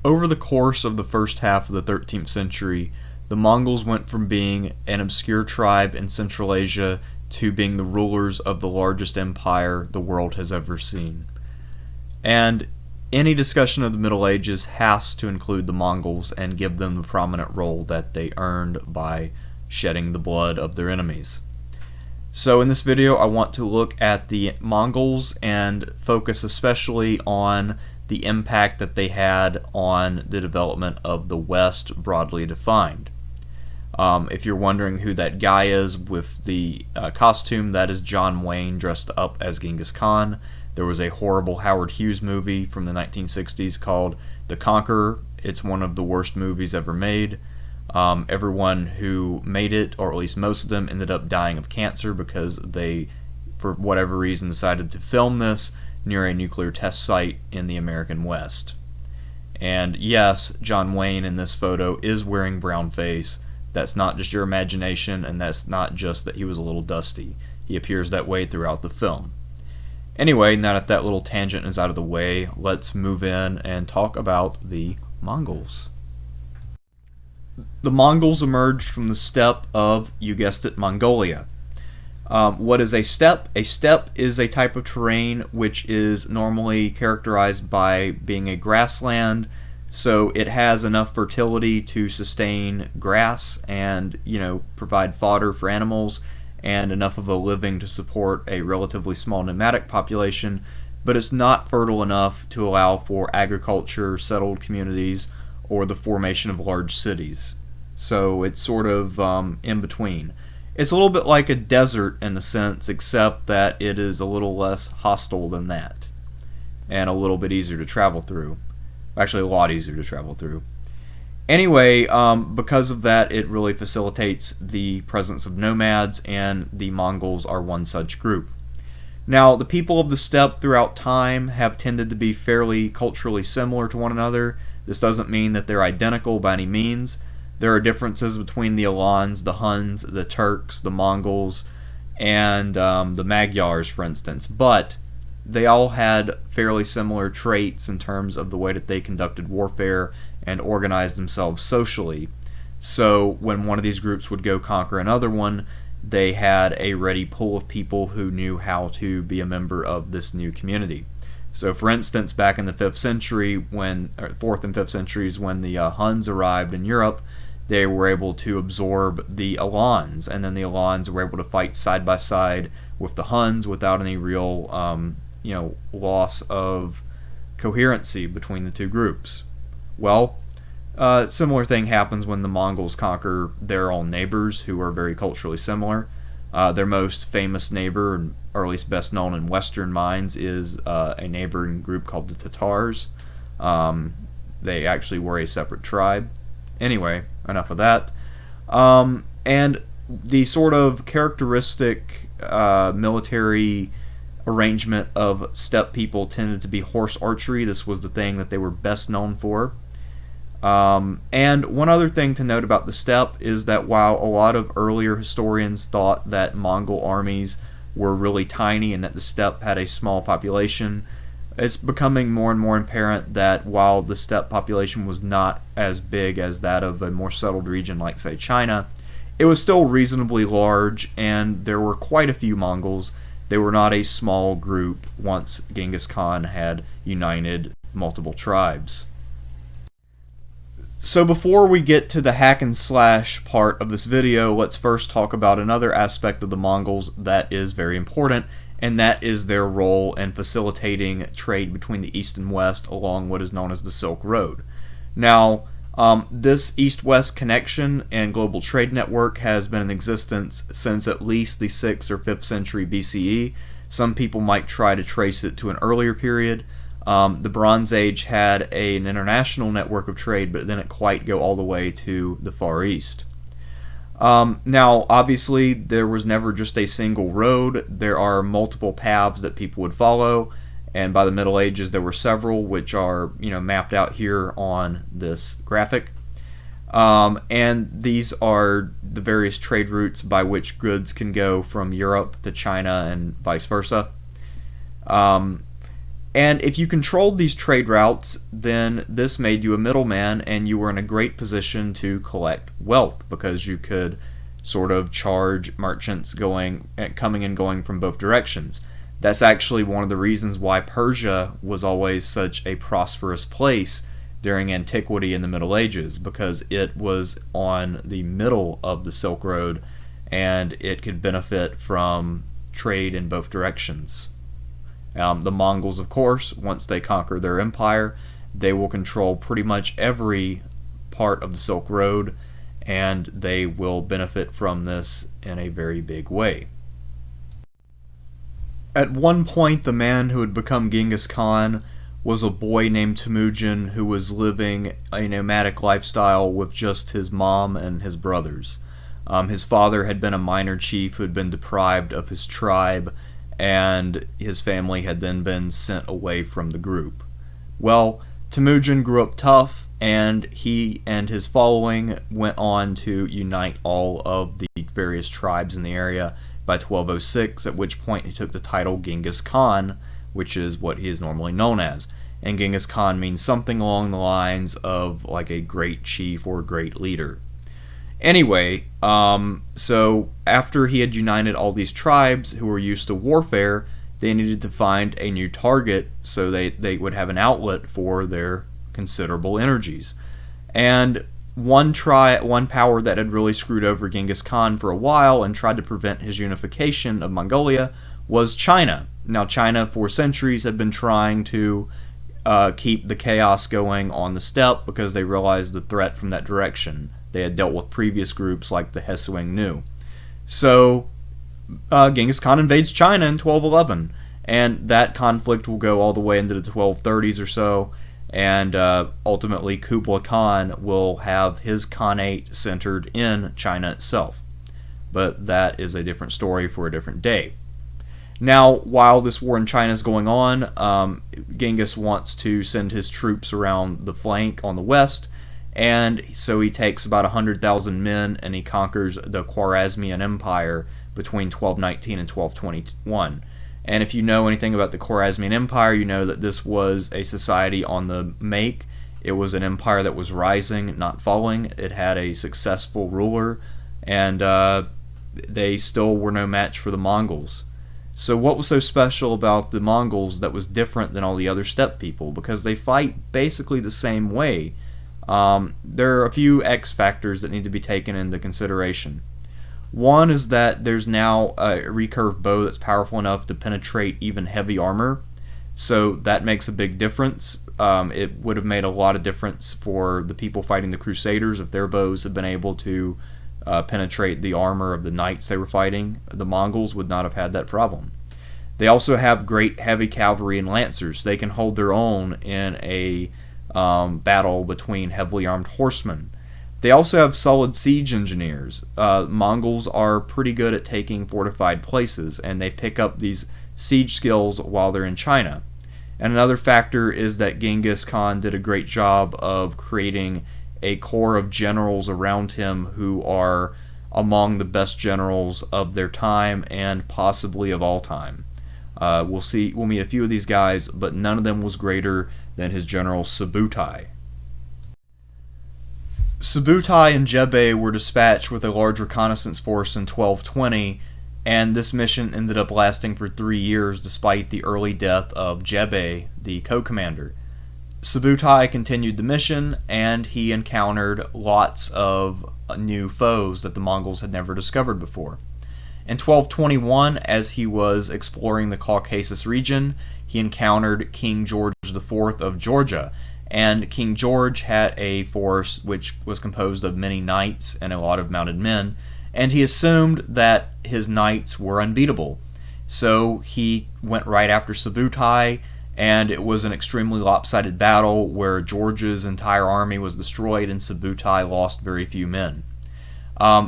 Over the course of the first half of the 13th century, the Mongols went from being an obscure tribe in Central Asia to being the rulers of the largest empire the world has ever seen. And any discussion of the Middle Ages has to include the Mongols and give them the prominent role that they earned by shedding the blood of their enemies. So in this video, I want to look at the Mongols and focus especially on the impact that they had on the development of the West broadly defined. If you're wondering who that guy is with the costume, that is John Wayne dressed up as Genghis Khan. There was a horrible Howard Hughes movie from the 1960s called The Conqueror. It's one of the worst movies ever made. Everyone who made it, or at least most of them, ended up dying of cancer because they, for whatever reason, decided to film this near a nuclear test site in the American West. And yes, John Wayne in this photo is wearing brown face. That's not just your imagination, and that's not just that he was a little dusty. He appears that way throughout the film. Anyway, now that that little tangent is out of the way, let's move in and talk about the Mongols. The Mongols emerged from the steppe of, you guessed it, Mongolia. What is a steppe? A steppe is a type of terrain which is normally characterized by being a grassland, so it has enough fertility to sustain grass and, provide fodder for animals, and enough of a living to support a relatively small nomadic population, but it's not fertile enough to allow for agriculture, settled communities, or the formation of large cities. So it's sort of in between. It's a little bit like a desert in a sense, except that it is a little less hostile than that, and a little bit easier to travel through. Actually, a lot easier to travel through. Anyway, because of that, it really facilitates the presence of nomads, and the Mongols are one such group. Now, the people of the steppe throughout time have tended to be fairly culturally similar to one another. This doesn't mean that they're identical by any means. There are differences between the Alans, the Huns, the Turks, the Mongols, and the Magyars, for instance, but they all had fairly similar traits in terms of the way that they conducted warfare and organized themselves socially. So when one of these groups would go conquer another one, they had a ready pool of people who knew how to be a member of this new community. So for instance, back in the 4th and 5th centuries, when the Huns arrived in Europe, they were able to absorb the Alans, and then the Alans were able to fight side by side with the Huns without any real loss of coherency between the two groups. Well, similar thing happens when the Mongols conquer their own neighbors who are very culturally similar. Their most famous neighbor, or at least best known in Western minds, is a neighboring group called the Tatars. They actually were a separate tribe. Anyway, enough of that. And the sort of characteristic military arrangement of steppe people tended to be horse archery. This was the thing that they were best known for. And one other thing to note about the steppe is that while a lot of earlier historians thought that Mongol armies were really tiny and that the steppe had a small population, it's becoming more and more apparent that while the steppe population was not as big as that of a more settled region like, say, China, it was still reasonably large, and there were quite a few Mongols. They were not a small group once Genghis Khan had united multiple tribes. So before we get to the hack and slash part of this video, let's first talk about another aspect of the Mongols that is very important, and that is their role in facilitating trade between the East and West along what is known as the Silk Road. Now, this East-West connection and global trade network has been in existence since at least the 6th or 5th century BCE. Some people might try to trace it to an earlier period. The Bronze Age had an international network of trade, but it didn't quite go all the way to the Far East. Now, obviously, there was never just a single road. There are multiple paths that people would follow, and by the Middle Ages there were several, which are mapped out here on this graphic. And these are the various trade routes by which goods can go from Europe to China and vice versa. And if you controlled these trade routes, then this made you a middleman, and you were in a great position to collect wealth because you could sort of charge merchants coming and going from both directions. That's actually one of the reasons why Persia was always such a prosperous place during antiquity in the Middle Ages, because it was on the middle of the Silk Road and it could benefit from trade in both directions. The Mongols, of course, once they conquer their empire, they will control pretty much every part of the Silk Road, and they will benefit from this in a very big way. At one point, the man who had become Genghis Khan was a boy named Temujin who was living a nomadic lifestyle with just his mom and his brothers. His father had been a minor chief who had been deprived of his tribe, and his family had then been sent away from the group. Well, Temujin grew up tough, and he and his following went on to unite all of the various tribes in the area by 1206, at which point he took the title Genghis Khan, which is what he is normally known as. And Genghis Khan means something along the lines of like a great chief or great leader. Anyway, so after he had united all these tribes who were used to warfare, they needed to find a new target so they would have an outlet for their considerable energies. And one power that had really screwed over Genghis Khan for a while and tried to prevent his unification of Mongolia was China. Now, China for centuries had been trying to keep the chaos going on the steppe because they realized the threat from that direction. They had dealt with previous groups like the Hesuang-Nu. So Genghis Khan invades China in 1211, and that conflict will go all the way into the 1230s or so, and ultimately Kublai Khan will have his Khanate centered in China itself. But that is a different story for a different day. Now, while this war in China is going on, Genghis wants to send his troops around the flank on the west, and so he takes about 100,000 men and he conquers the Khwarezmian Empire between 1219 and 1221. And if you know anything about the Khwarezmian Empire, you know that this was a society on the make. It was an empire that was rising, not falling. It had a successful ruler, and they still were no match for the Mongols. So what was so special about the Mongols that was different than all the other steppe people? Because they fight basically the same way. There are a few X factors that need to be taken into consideration. One is that there's now a recurve bow that's powerful enough to penetrate even heavy armor, so that makes a big difference. It would have made a lot of difference for the people fighting the Crusaders if their bows had been able to penetrate the armor of the knights they were fighting. The Mongols would not have had that problem. They also have great heavy cavalry and lancers. They can hold their own in a battle between heavily armed horsemen. They also have solid siege engineers. Mongols are pretty good at taking fortified places, and they pick up these siege skills while they're in China. And another factor is that Genghis Khan did a great job of creating a core of generals around him who are among the best generals of their time and possibly of all time. We'll meet a few of these guys, but none of them was greater than his general Subutai. Subutai and Jebe were dispatched with a large reconnaissance force in 1220, and this mission ended up lasting for 3 years despite the early death of Jebe, the co-commander. Subutai continued the mission, and he encountered lots of new foes that the Mongols had never discovered before. In 1221, as he was exploring the Caucasus region, he encountered King George IV of Georgia, and King George had a force which was composed of many knights and a lot of mounted men, and he assumed that his knights were unbeatable. So he went right after Subutai, and it was an extremely lopsided battle where George's entire army was destroyed and Subutai lost very few men.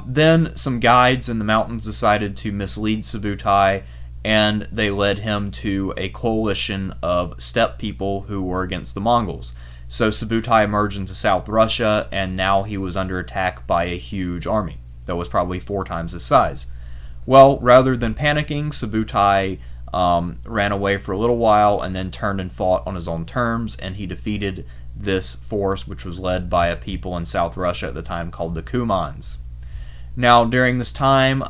Then some guides in the mountains decided to mislead Subutai, and they led him to a coalition of steppe people who were against the Mongols. So Subutai emerged into South Russia, and now he was under attack by a huge army that was probably 4 times his size. Well, rather than panicking, Subutai ran away for a little while, and then turned and fought on his own terms, and he defeated this force, which was led by a people in South Russia at the time called the Cumans. Now, during this time,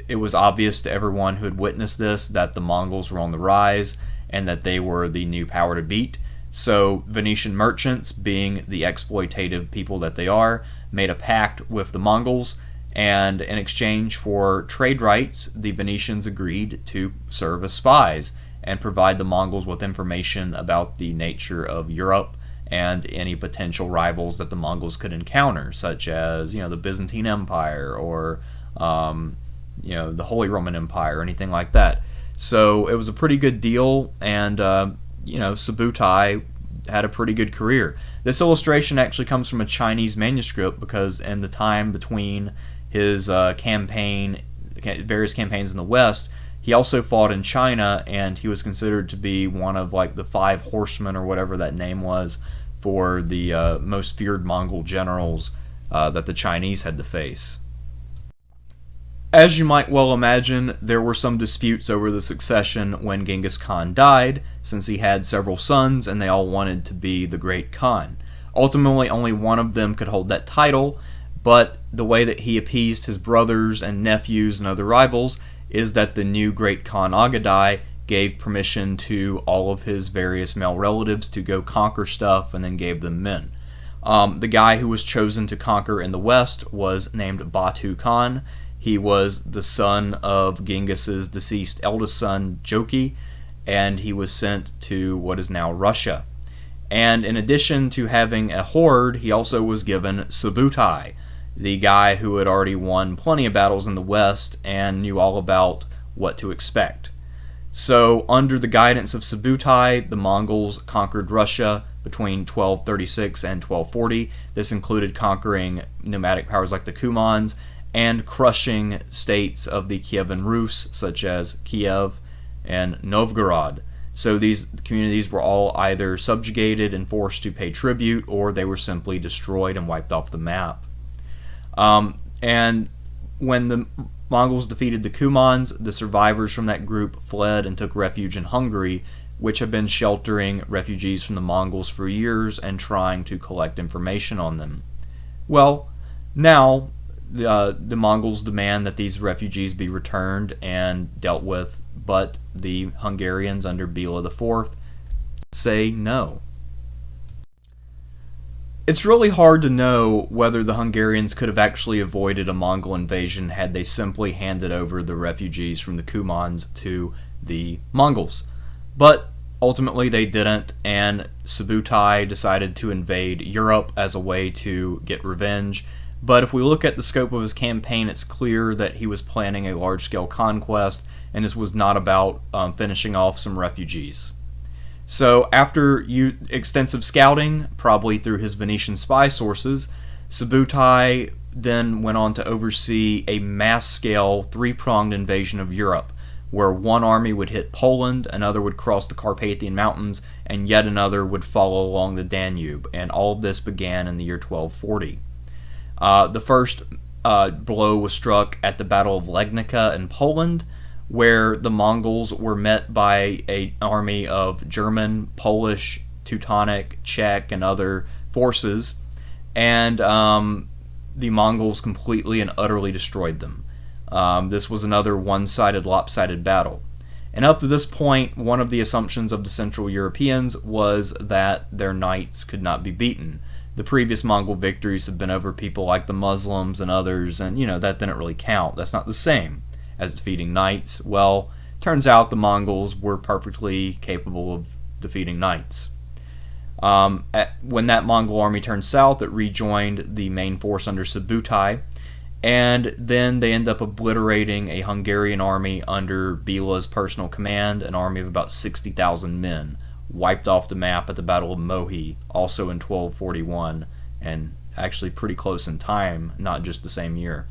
it was obvious to everyone who had witnessed this that the Mongols were on the rise and that they were the new power to beat. So Venetian merchants, being the exploitative people that they are, made a pact with the Mongols, and in exchange for trade rights, the Venetians agreed to serve as spies and provide the Mongols with information about the nature of Europe and any potential rivals that the Mongols could encounter, such as the Byzantine Empire or the Holy Roman Empire or anything like that. So it was a pretty good deal, and Subutai had a pretty good career. This illustration actually comes from a Chinese manuscript, because in the time between his various campaigns in the West, he also fought in China, and he was considered to be one of the 5 horsemen, or whatever that name was, for the most feared Mongol generals that the Chinese had to face. As you might well imagine, there were some disputes over the succession when Genghis Khan died, since he had several sons and they all wanted to be the Great Khan. Ultimately, only one of them could hold that title, but the way that he appeased his brothers and nephews and other rivals is that the new Great Khan Agadai gave permission to all of his various male relatives to go conquer stuff, and then gave them men. The guy who was chosen to conquer in the West was named Batu Khan. He was the son of Genghis's deceased eldest son, Joki, and he was sent to what is now Russia. And in addition to having a horde, he also was given Subutai, the guy who had already won plenty of battles in the West and knew all about what to expect. So, under the guidance of Subutai, the Mongols conquered Russia between 1236 and 1240. This included conquering nomadic powers like the Cumans and crushing states of the Kievan Rus, such as Kiev and Novgorod. So these communities were all either subjugated and forced to pay tribute, or they were simply destroyed and wiped off the map. And when the Mongols defeated the Cumans, the survivors from that group fled and took refuge in Hungary, which had been sheltering refugees from the Mongols for years and trying to collect information on them. Well, now the Mongols demand that these refugees be returned and dealt with, but the Hungarians under Bela IV say no. It's really hard to know whether the Hungarians could have actually avoided a Mongol invasion had they simply handed over the refugees from the Cumans to the Mongols. But ultimately they didn't, and Subutai decided to invade Europe as a way to get revenge. But if we look at the scope of his campaign, it's clear that he was planning a large-scale conquest, and this was not about finishing off some refugees. So after extensive scouting, probably through his Venetian spy sources, Subutai then went on to oversee a mass-scale, 3-pronged invasion of Europe, where one army would hit Poland, another would cross the Carpathian Mountains, and yet another would follow along the Danube, and all of this began in the year 1240. The first blow was struck at the Battle of Legnica in Poland, where the Mongols were met by an army of German, Polish, Teutonic, Czech, and other forces, and the Mongols completely and utterly destroyed them. This was another one-sided, lopsided battle. And up to this point, one of the assumptions of the Central Europeans was that their knights could not be beaten. The previous Mongol victories had been over people like the Muslims and others, and that didn't really count. That's not the same as defeating knights. Well, turns out the Mongols were perfectly capable of defeating knights. When that Mongol army turned south, it rejoined the main force under Subutai, and then they end up obliterating a Hungarian army under Bela's personal command, an army of about 60,000 men, wiped off the map at the Battle of Mohi, also in 1241, and actually pretty close in time, not just the same year.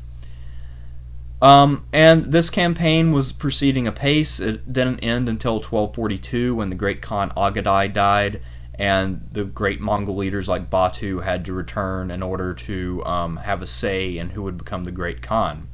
And this campaign was proceeding apace. It didn't end until 1242 when the Great Khan Agadai died, and the great Mongol leaders like Batu had to return in order to have a say in who would become the Great Khan.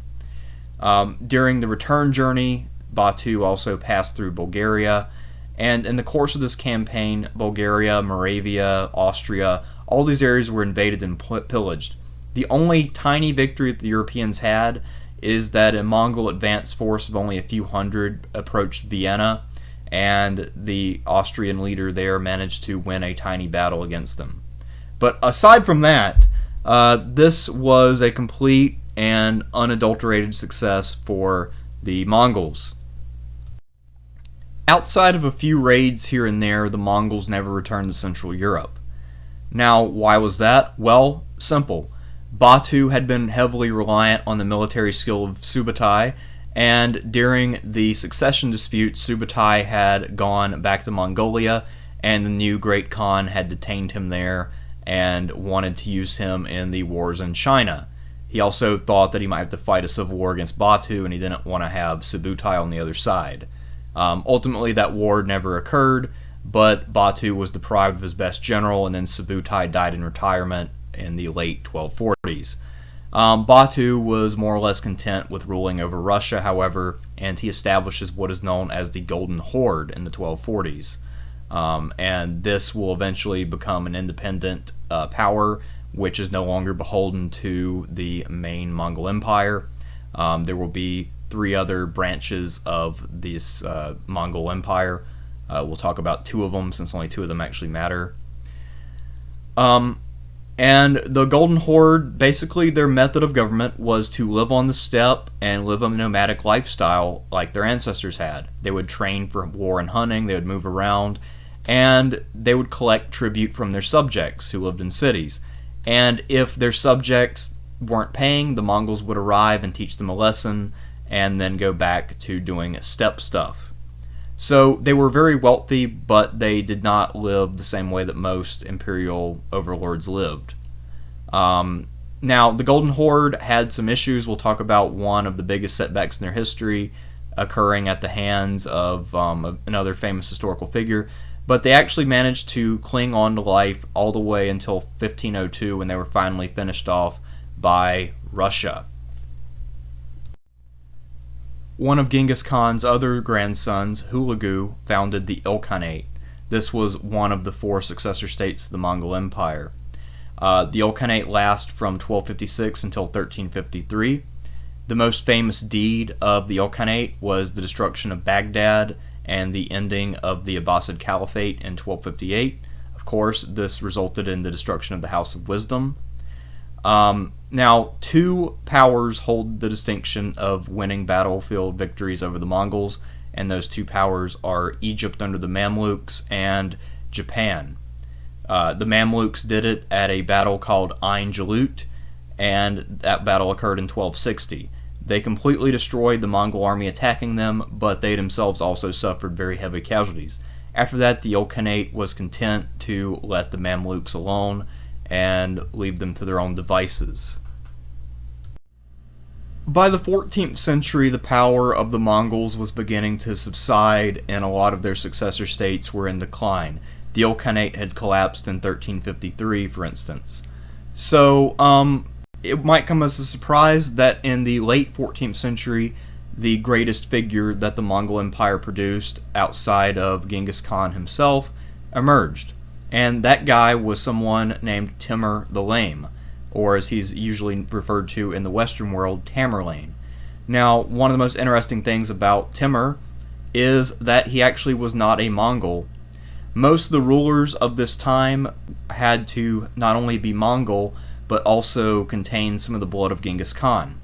During the return journey, Batu also passed through Bulgaria. And in the course of this campaign, Bulgaria, Moravia, Austria, all these areas were invaded and pillaged. The only tiny victory that the Europeans had is that a Mongol advance force of only a few hundred approached Vienna, and the Austrian leader there managed to win a tiny battle against them. But aside from that, this was a complete and unadulterated success for the Mongols. Outside of a few raids here and there, the Mongols never returned to Central Europe. Now, why was that? Well, simple. Batu had been heavily reliant on the military skill of Subutai, and during the succession dispute, Subutai had gone back to Mongolia, and the new Great Khan had detained him there and wanted to use him in the wars in China. He also thought that he might have to fight a civil war against Batu, and he didn't want to have Subutai on the other side. Ultimately, that war never occurred, but Batu was deprived of his best general, and then Subutai died in retirement in the late 1240s. Batu was more or less content with ruling over Russia, however, and he establishes what is known as the Golden Horde in the 1240s. And this will eventually become an independent power, which is no longer beholden to the main Mongol Empire. There will be 3 other branches of this Mongol Empire. We'll talk about 2 of them, since only 2 of them actually matter. And the Golden Horde, basically their method of government was to live on the steppe and live a nomadic lifestyle like their ancestors had. They would train for war and hunting, they would move around, and they would collect tribute from their subjects who lived in cities. And if their subjects weren't paying, the Mongols would arrive and teach them a lesson, and then go back to doing steppe stuff. So they were very wealthy, but they did not live the same way that most imperial overlords lived. Now, the Golden Horde had some issues. We'll talk about one of the biggest setbacks in their history occurring at the hands of another famous historical figure. But they actually managed to cling on to life all the way until 1502, when they were finally finished off by Russia. One of Genghis Khan's other grandsons, Hulagu, founded the Ilkhanate. This was one of the 4 successor states to the Mongol Empire. The Ilkhanate lasted from 1256 until 1353. The most famous deed of the Ilkhanate was the destruction of Baghdad and the ending of the Abbasid Caliphate in 1258. Of course, this resulted in the destruction of the House of Wisdom. Now, 2 powers hold the distinction of winning battlefield victories over the Mongols, and those 2 powers are Egypt under the Mamluks and Japan. The Mamluks did it at a battle called Ain Jalut, and that battle occurred in 1260. They completely destroyed the Mongol army attacking them, but they themselves also suffered very heavy casualties. After that, the Ilkhanate was content to let the Mamluks alone and leave them to their own devices. By the 14th century, the power of the Mongols was beginning to subside, and a lot of their successor states were in decline. The Ilkhanate had collapsed in 1353, for instance. So, it might come as a surprise that in the late 14th century, the greatest figure that the Mongol Empire produced outside of Genghis Khan himself emerged. And that guy was someone named Timur the Lame, or as he's usually referred to in the Western world, Tamerlane. Now, one of the most interesting things about Timur is that he actually was not a Mongol. Most of the rulers of this time had to not only be Mongol, but also contain some of the blood of Genghis Khan.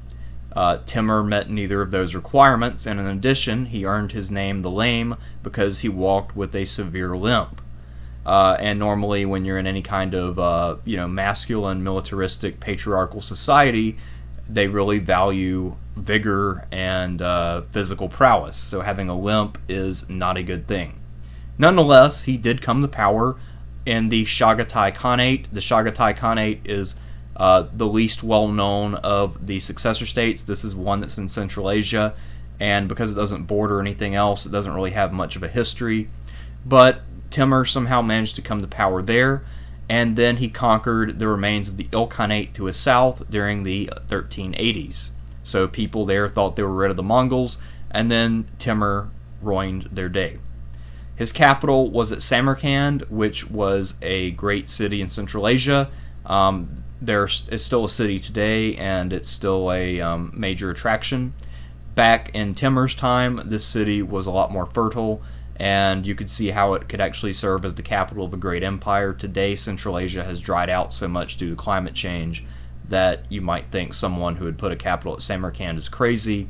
Timur met neither of those requirements, and in addition, he earned his name the Lame because he walked with a severe limp. And normally when you're in any kind of masculine, militaristic, patriarchal society, they really value vigor and physical prowess. So having a limp is not a good thing. Nonetheless, he did come to power in the Chagatai Khanate. The Chagatai Khanate is the least well-known of the successor states. This is one that's in Central Asia, and because it doesn't border anything else, it doesn't really have much of a history. But Timur somehow managed to come to power there, and then he conquered the remains of the Ilkhanate to his south during the 1380s. So people there thought they were rid of the Mongols, and then Timur ruined their day. His capital was at Samarkand, which was a great city in Central Asia. There is still a city today, and it's still a major attraction. Back in Timur's time, this city was a lot more fertile, and you could see how it could actually serve as the capital of a great empire. Today, Central Asia has dried out so much due to climate change that you might think someone who would put a capital at Samarkand is crazy.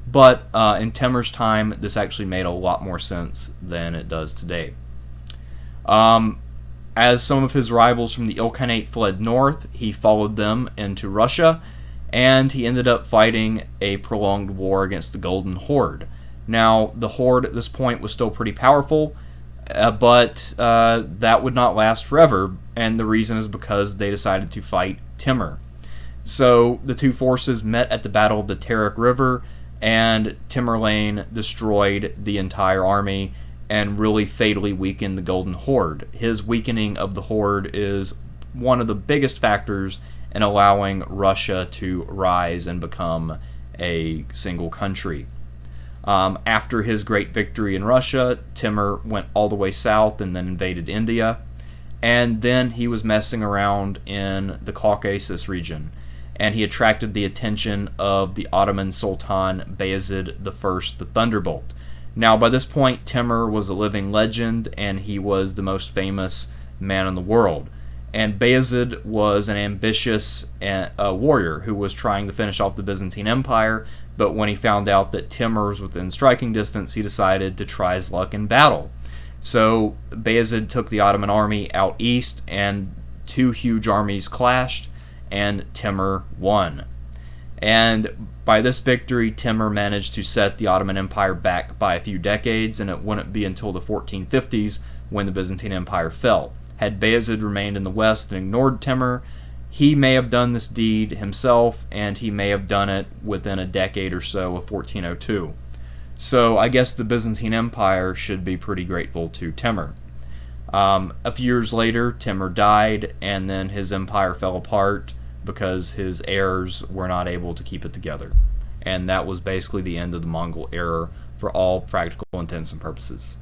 But in Timur's time, this actually made a lot more sense than it does today. As some of his rivals from the Ilkhanate fled north, he followed them into Russia, and he ended up fighting a prolonged war against the Golden Horde. Now, the Horde at this point was still pretty powerful, but that would not last forever, and the reason is because they decided to fight Timur. So the two forces met at the Battle of the Terek River, and Tamerlane destroyed the entire army and really fatally weakened the Golden Horde. His weakening of the Horde is one of the biggest factors in allowing Russia to rise and become a single country. After his great victory in Russia, Timur went all the way south and then invaded India, and then he was messing around in the Caucasus region, and he attracted the attention of the Ottoman Sultan Bayezid I the Thunderbolt. Now, by this point, Timur was a living legend, and he was the most famous man in the world. And Bayezid was an ambitious warrior who was trying to finish off the Byzantine Empire, but when he found out that Timur was within striking distance, he decided to try his luck in battle. So Bayezid took the Ottoman army out east, and two huge armies clashed, and Timur won. And by this victory, Timur managed to set the Ottoman Empire back by a few decades, and it wouldn't be until the 1450s when the Byzantine Empire fell. Had Bayezid remained in the west and ignored Timur, he may have done this deed himself, and he may have done it within a decade or so of 1402. So I guess the Byzantine Empire should be pretty grateful to Timur. A few years later, Timur died, and then his empire fell apart because his heirs were not able to keep it together. And that was basically the end of the Mongol era for all practical intents and purposes.